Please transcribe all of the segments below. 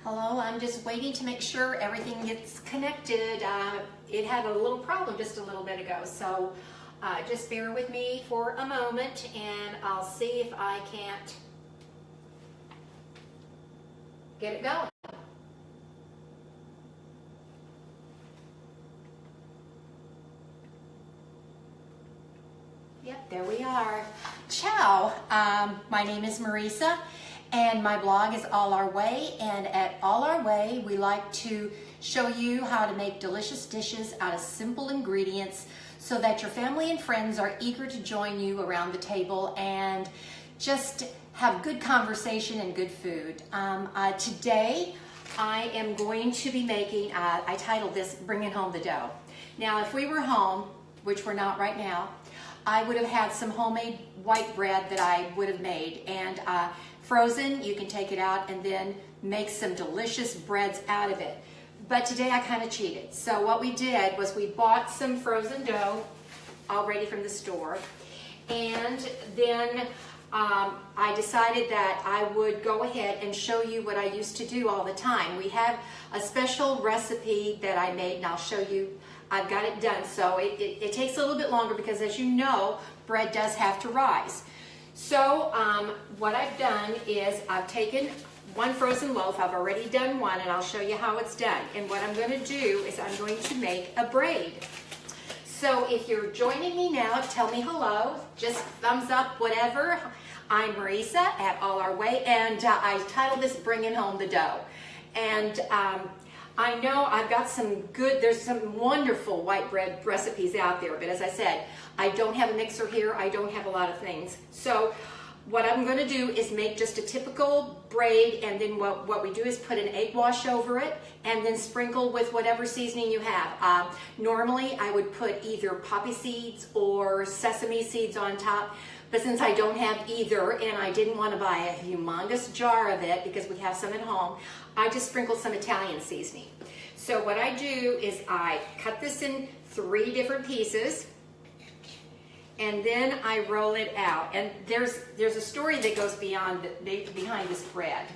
Hello, I'm just waiting to make sure everything gets connected. It had a little problem just a little bit ago, so just bear with me for a moment and I'll see if I can't get it going. Yep, there we are. Ciao, my name is Marisa and my blog is All Our Way, and at All Our Way we like to show you how to make delicious dishes out of simple ingredients so that your family and friends are eager to join you around the table and just have good conversation and good food. Today I am going to be making, I titled this Bringing Home the Dough. Now if we were home, which we're not right now, I would have had some homemade white bread that I would have made, and frozen, you can take it out and then make some delicious breads out of it. But today I kind of cheated. So what we did was we bought some frozen dough already from the store, and then I decided that I would go ahead and show you what I used to do all the time. We have a special recipe that I made, and I'll show you. I've got it done, so it takes a little bit longer because, as you know, bread does have to rise. So what I've done is I've taken one frozen loaf. I've already done one, and I'll show you how it's done. And what I'm going to do is I'm going to make a braid. So if you're joining me now, tell me hello, just thumbs up, whatever. I'm Marisa at All Our Way, and I titled this Bringing Home the Dough. And I know I've got some good, there's some wonderful white bread recipes out there, but as I said, I don't have a mixer here, I don't have a lot of things. So what I'm going to do is make just a typical braid, and then what we do is put an egg wash over it and then sprinkle with whatever seasoning you have. Normally I would put either poppy seeds or sesame seeds on top, but since I don't have either and I didn't want to buy a humongous jar of it because we have some at home, I just sprinkled some Italian seasoning. So what I do is I cut this in 3 different pieces, and then I roll it out. And there's a story that goes behind this bread.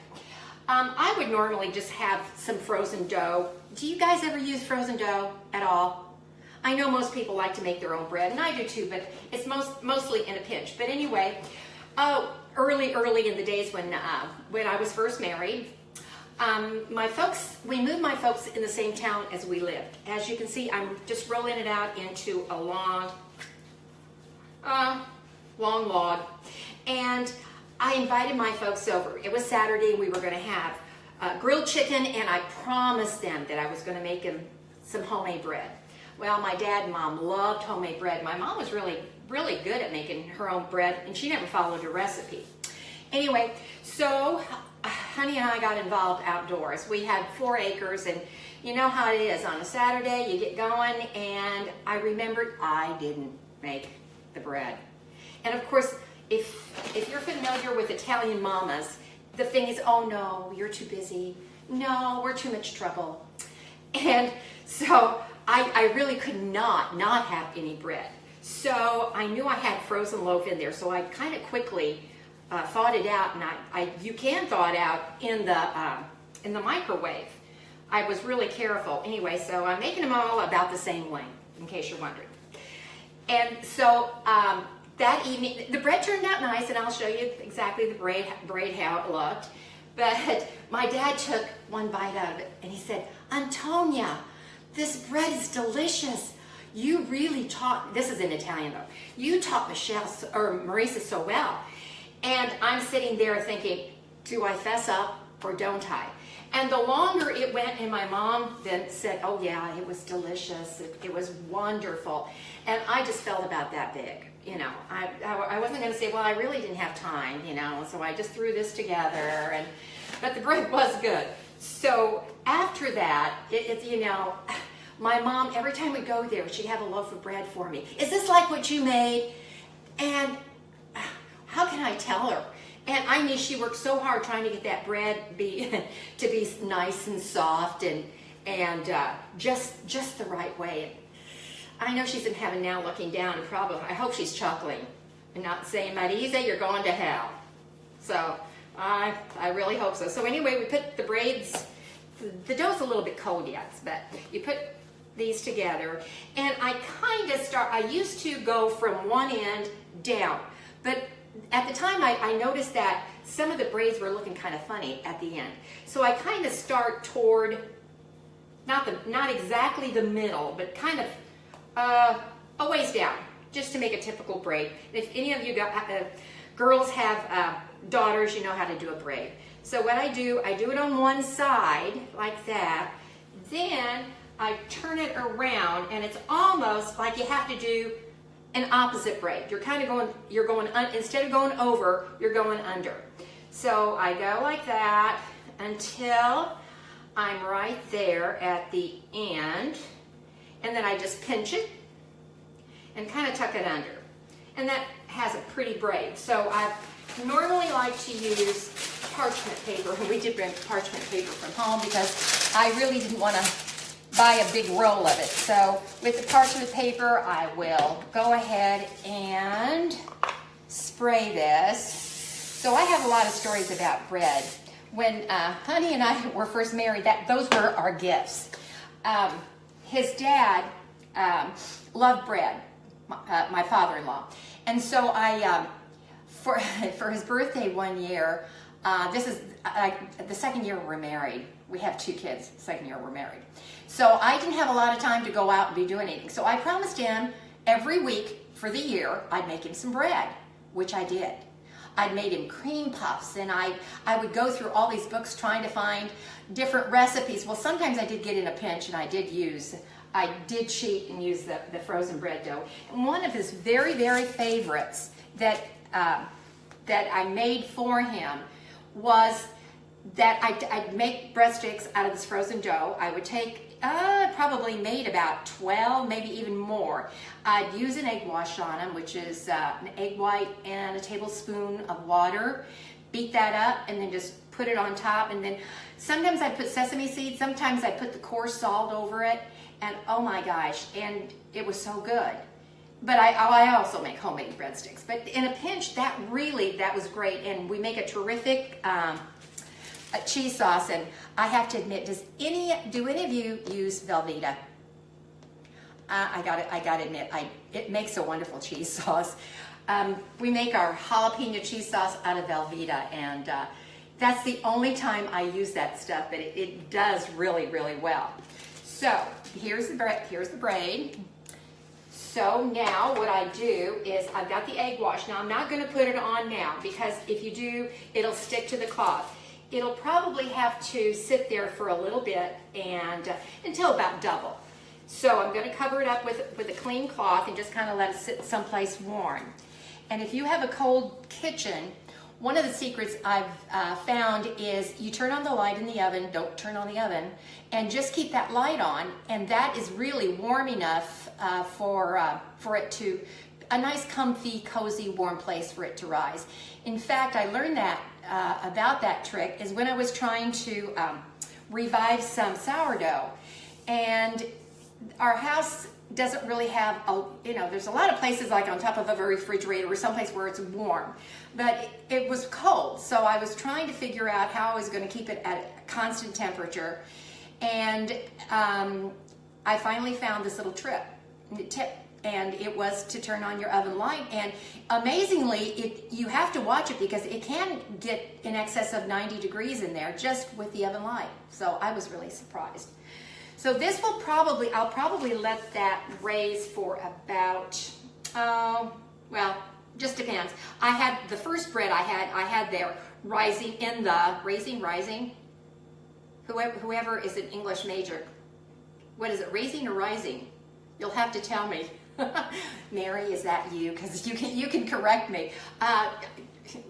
I would normally just have some frozen dough. Do you guys ever use frozen dough at all? I know most people like to make their own bread, and I do too, but it's mostly in a pinch. But anyway, early in the days when I was first married, we moved my folks in the same town as we lived. As you can see, I'm just rolling it out into a long log, and I invited my folks over. It was Saturday, and we were going to have grilled chicken, and I promised them that I was going to make them some homemade bread. Well, my dad and mom loved homemade bread. My mom was really good at making her own bread, and she never followed a recipe. Anyway, so honey and I got involved outdoors. We had 4 acres, and you know how it is. On a Saturday, you get going, and I remembered I didn't make the bread. And of course, if you're familiar with Italian mamas, the thing is, oh no, you're too busy. No, we're too much trouble. And so I really could not have any bread. So I knew I had frozen loaf in there, so I kind of quickly thawed it out, and you can thaw it out in the microwave. I was really careful. Anyway, so I'm making them all about the same length, in case you're wondering. And so that evening, the bread turned out nice, and I'll show you exactly the braid how it looked. But my dad took one bite out of it, and he said, "Antonia, this bread is delicious. You really taught," this is in Italian though, "you taught Marisa so well." And I'm sitting there thinking, do I fess up or don't I? And the longer it went, and my mom then said, "Oh yeah, it was delicious. It was wonderful." And I just felt about that big. You know, I wasn't going to say, well, I really didn't have time, you know, so I just threw this together. But the bread was good. So after that, you know, my mom, every time we go there, she'd have a loaf of bread for me. "Is this like what you made?" And how can I tell her? And I knew she worked so hard trying to get that bread to be nice and soft and just the right way. I know she's in heaven now looking down, and I hope she's chuckling and not saying, "Marisa, you're going to hell." So I really hope so. So anyway, we put the braids the dough's a little bit cold yet, but you put these together, and I kind of I used to go from one end down, but at the time I noticed that some of the braids were looking kind of funny at the end. So I kind of start toward, not exactly the middle, but kind of a ways down, just to make a typical braid. If any of you girls have daughters, you know how to do a braid. So what I do it on one side like that, then I turn it around, and it's almost like you have to do an opposite braid. You're kind of going, instead of going over, you're going under. So I go like that until I'm right there at the end, and then I just pinch it and kind of tuck it under. And that has a pretty braid. So I normally like to use parchment paper, and we did bring parchment paper from home because I really didn't want to buy a big roll of it. So with the parchment paper, I will go ahead and spray this. So I have a lot of stories about bread. When Honey and I were first married, those were our gifts. His dad loved bread, my father-in-law. And so I, for his birthday one year, this is the second year we're married. We have 2 kids, second year we're married. So I didn't have a lot of time to go out and be doing anything. So I promised him every week for the year I'd make him some bread, which I did. I'd made him cream puffs, and I would go through all these books trying to find different recipes. Well, sometimes I did get in a pinch, and I did cheat and use the frozen bread dough. And one of his very, very favorites that I made for him was that I'd make breadsticks out of this frozen dough. I would take, probably made about 12, maybe even more. I'd use an egg wash on them, which is an egg white and a tablespoon of water. Beat that up and then just put it on top. And then sometimes I put sesame seeds, sometimes I put the coarse salt over it. And oh my gosh, and it was so good. But I also make homemade breadsticks. But in a pinch, that was great. And we make a terrific cheese sauce. And I have to admit, do any of you use Velveeta? I gotta admit, it makes a wonderful cheese sauce. We make our jalapeno cheese sauce out of Velveeta, and that's the only time I use that stuff, but it does really, really well. So here's the braid. So now what I do is I've got the egg wash. Now I'm not going to put it on now, because if you do, it'll stick to the cloth. It'll probably have to sit there for a little bit and until about double. So I'm going to cover it up with a clean cloth and just kind of let it sit someplace warm. And if you have a cold kitchen, one of the secrets I've found is you turn on the light in the oven, don't turn on the oven, and just keep that light on, and that is really warm enough for it to, a nice comfy, cozy, warm place for it to rise. In fact, I learned that about that trick is when I was trying to revive some sourdough, and our house doesn't really have there's a lot of places like on top of a refrigerator or someplace where it's warm, but it was cold. So I was trying to figure out how I was going to keep it at a constant temperature, and I finally found this little tip, and it was to turn on your oven light. And amazingly, you have to watch it because it can get in excess of 90 degrees in there just with the oven light. So I was really surprised. So this will I'll probably let that raise for about, well, just depends. I had the first bread I had there rising in the, rising, whoever is an English major, what is it, raising or rising? You'll have to tell me. Mary, is that you? Because you can correct me.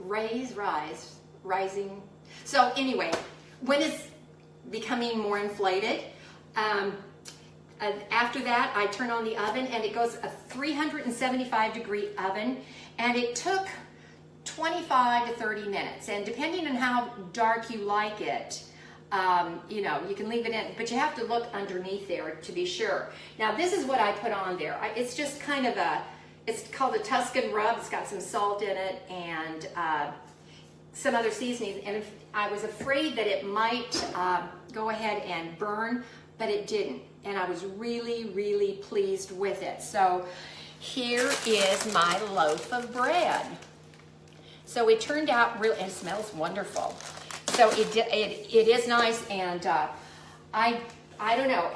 Rising. So anyway, when it's becoming more inflated, after that, I turn on the oven, and it goes a 375 degree oven, and it took 25 to 30 minutes. And depending on how dark you like it, you can leave it in, but you have to look underneath there to be sure. Now, this is what I put on there. It's just kind of it's called a Tuscan rub. It's got some salt in it, and some other seasonings, and I was afraid that it might go ahead and burn, but it didn't. And I was really, really pleased with it. So here is my loaf of bread. So it turned out really, and it smells wonderful. So it is nice, and I don't know,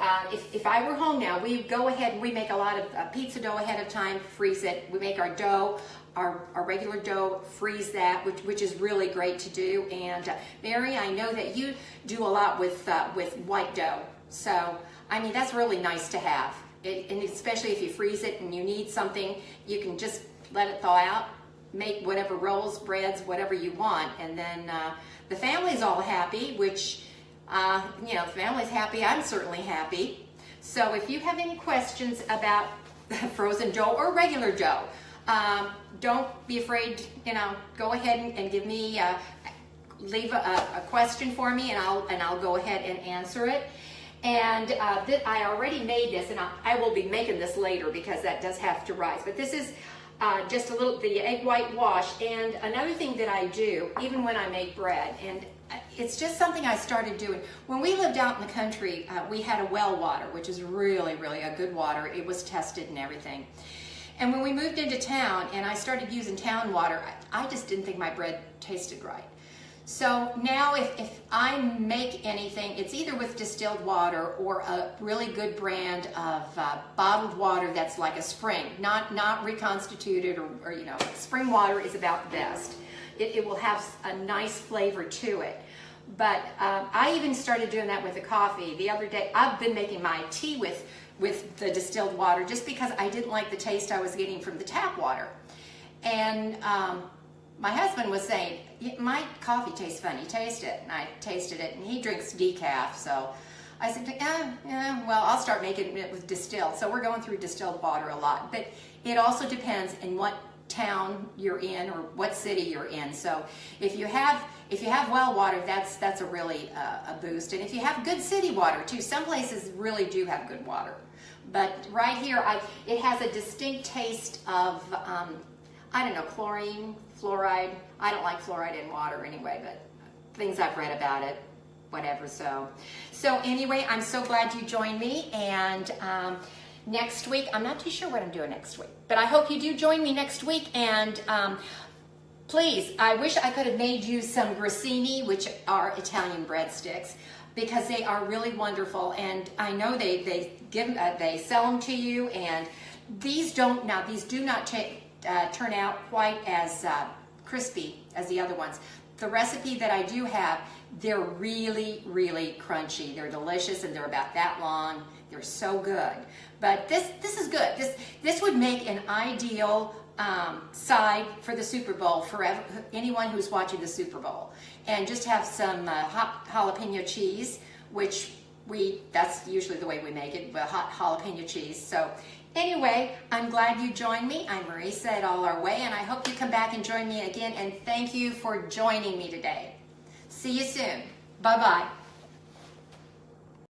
if I were home now, we go ahead and we make a lot of pizza dough ahead of time, freeze it. We make our dough, our regular dough, freeze that, which is really great to do. And Mary, I know that you do a lot with white dough. So, I mean, that's really nice to have. And especially if you freeze it and you need something, you can just let it thaw out, make whatever rolls, breads, whatever you want. And then the family's all happy, which, you know, the family's happy, I'm certainly happy. So if you have any questions about frozen dough or regular dough, don't be afraid, you know, go ahead and give me, leave a question for me, and I'll go ahead and answer it. And I already made this, and I will be making this later because that does have to rise. But this is just a little, the egg white wash. And another thing that I do, even when I make bread, and it's just something I started doing. When we lived out in the country, we had a well water, which is really, really a good water. It was tested and everything. And when we moved into town and I started using town water, I just didn't think my bread tasted right. So now if I make anything, it's either with distilled water or a really good brand of bottled water that's like a spring, not reconstituted or you know, spring water is about the best. It will have a nice flavor to it. But I even started doing that with the coffee. The other day, I've been making my tea with the distilled water just because I didn't like the taste I was getting from the tap water. And my husband was saying, my coffee tastes funny, taste it. And I tasted it, and he drinks decaf, so I said, yeah, well, I'll start making it with distilled. So we're going through distilled water a lot. But it also depends in what town you're in or what city you're in. So if you have well water, that's a really a boost. And if you have good city water too, some places really do have good water. But right here, it has a distinct taste of, I don't know, chlorine, fluoride. I don't like fluoride in water anyway, but things I've read about it, whatever. So anyway, I'm so glad you joined me. And next week, I'm not too sure what I'm doing next week, but I hope you do join me next week. And please, I wish I could have made you some grissini, which are Italian breadsticks, because they are really wonderful. And I know they sell them to you, and these do not turn out quite as crispy as the other ones. The recipe that I do have, they're really, really crunchy. They're delicious, and they're about that long. They're so good. But this is good. This would make an ideal side for the Super Bowl for anyone who's watching the Super Bowl. And just have some hot jalapeno cheese, which that's usually the way we make it, with hot jalapeno cheese. So anyway, I'm glad you joined me. I'm Marisa at All Our Way, and I hope you come back and join me again. And thank you for joining me today. See you soon. Bye-bye.